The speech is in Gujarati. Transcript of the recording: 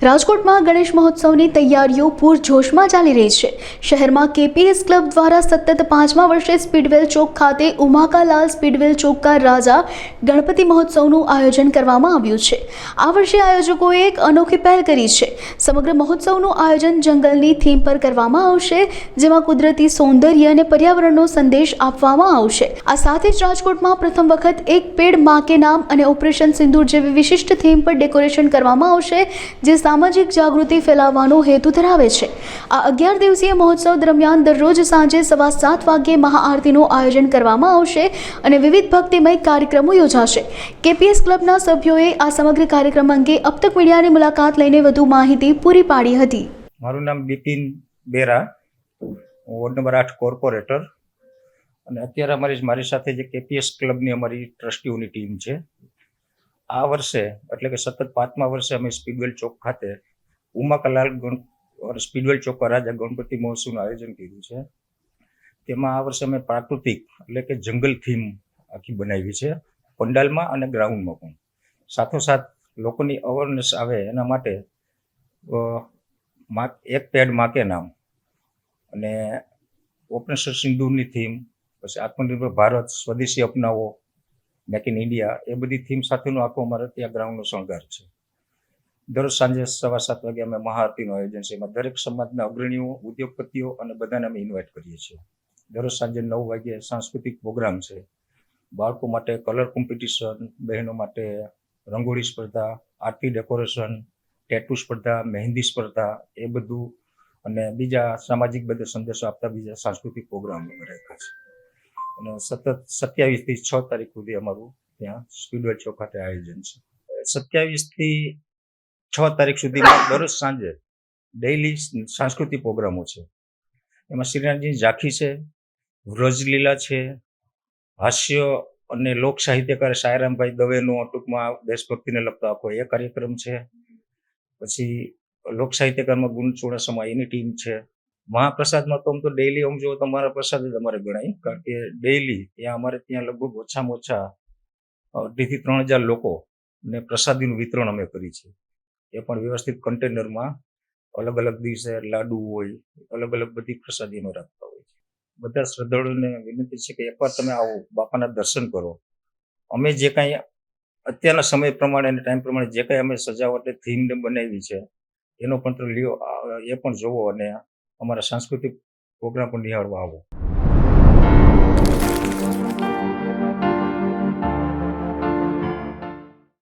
રાજકોટમાં ગણેશ મહોત્સવની તૈયારીઓ પૂરજોશમાં ચાલી રહી છે। શહેરમાં કેપીએસ ક્લબ દ્વારા સતત 5મા વર્ષે સ્પીડવેલ ચોક ખાતે ઉમાકાલાલ સ્પીડવેલ ચોક કા રાજા ગણપતિ મહોત્સવનું આયોજન કરવામાં આવ્યું છે। આ વર્ષે આયોજકોએ એક અનોખી પહેલ કરી છે। સમગ્ર મહોત્સવનું આયોજન જંગલની થીમ પર કરવામાં આવશે, જેમાં કુદરતી સૌંદર્ય અને પર્યાવરણનો સંદેશ આપવામાં આવશે। આ સાથે જ રાજકોટમાં પ્રથમ વખત એક પેડ માં કે નામ અને ઓપરેશન સિંદૂર જેવી વિશિષ્ટ થીમ પર ડેકોરેશન કરવામાં આવશે, જે સામાજિક જાગૃતિ ફેલાવવાનો હેતુ ધરાવે છે। આ 11 દિવસીય મહોત્સવ દરમિયાન દરરોજ સાંજે 7:15 વાગ્યે મહાઆરતીનું આયોજન કરવામાં આવશે અને વિવિધ ભક્તિમય કાર્યક્રમો યોજાશે। કેપીએસ ક્લબના સભ્યોએ આ સમગ્ર કાર્યક્રમ અંગે અબતક મીડિયાની મુલાકાત લઈને વધુ માહિતી પૂરી પાડી હતી। મારું નામ બિપિન બેરા, વોર્ડ નંબર 8 કોર્પોરેટર, અને અત્યારે મારી સાથે જે કેપીએસ ક્લબની અમારી ટ્રસ્ટીઓની ટીમ છે। આ વર્ષે એટલે કે સતત 5મા વર્ષે અમે સ્પીડવેલ ચોક ખાતે ઉમાકાલાલ સ્પીડવેલ ચોક રાજા ગણપતિ મહોત્સવનું આયોજન કર્યું છે। તેમાં આ વર્ષે અમે પ્રાકૃતિક એટલે કે જંગલ થીમ આખી બનાવી છે, પંડાલમાં અને ગ્રાઉન્ડમાં પણ। સાથોસાથ લોકોની અવેરનેસ આવે એના માટે એક પેડ માં કે નામ અને ઓપરેશન સિંદૂરની થીમ, પછી આત્મનિર્ભર ભારત, સ્વદેશી અપનાવો, મેક ઇન ઇન્ડિયા, એ બધી થીમ સાથેનું આખું અમારે ત્યાં ગ્રાઉન્ડનો શણગાર છે। દરરોજ સાંજે 7:15 વાગે અમે મહાઆરતીનું આયોજન છે, એમાં દરેક સમાજના અગ્રણીઓ, ઉદ્યોગપતિઓ અને બધાને અમે ઇન્વાઇટ કરીએ છીએ। દરરોજ સાંજે 9 વાગે સાંસ્કૃતિક પ્રોગ્રામ છે, બાળકો માટે કલર કોમ્પિટિશન, બહેનો માટે રંગોળી સ્પર્ધા, આરતી ડેકોરેશન, ટેટુ સ્પર્ધા, મહેંદી સ્પર્ધા, એ બધું, અને બીજા સામાજિક બધા સંદેશો આપતા બીજા સાંસ્કૃતિક પ્રોગ્રામ રાખ્યા છે। અને સતત 27 થી 6 તારીખ સુધી અમારું ત્યાં સ્પીડવેલ ચોક ખાતે આયોજન છે। 27 થી 6 તારીખ સુધીમાં દરરોજ સાંજે ડેઇલી સાંસ્કૃતિક પ્રોગ્રામો છે। એમાં શ્રીનાથજીની ઝાંખી છે, વ્રજલીલા છે, હાસ્ય અને લોક સાહિત્યકાર સાયરામભાઈ દવેનો ટૂંકમાં દેશભક્તિને લગતો આખો એ કાર્યક્રમ છે। પછી લોક સાહિત્યકારમાં ગુણ ચોડાસમા એની ટીમ છે। મહાપ્રસાદમાં તો આમ તો ડેઈલી આમ જો તમારા પ્રસાદ જ અમારે ગણાય, કારણ કે ડેઈલી ત્યાં અમારે ત્યાં લગભગ ઓછામાં ઓછા 2,000 થી 3,000 લોકોને પ્રસાદીનું વિતરણ અમે કરી છે। એ પણ વ્યવસ્થિત કન્ટેનરમાં અલગ અલગ દિવસે લાડુ હોય, અલગ અલગ બધી પ્રસાદી અમે રાખતા હોય છે। બધા શ્રદ્ધાળુઓને વિનંતી છે કે એકવાર તમે આવો, બાપાના દર્શન કરો। અમે જે કાંઈ અત્યારના સમય પ્રમાણે અને ટાઈમ પ્રમાણે જે કાંઈ અમે સજાવટ થીમને બનાવી છે એનો પણ લ્યો, એ પણ જોવો અને અમારા સાંસ્કૃતિક પ્રોગ્રામ પણ નિહાળવા આવો।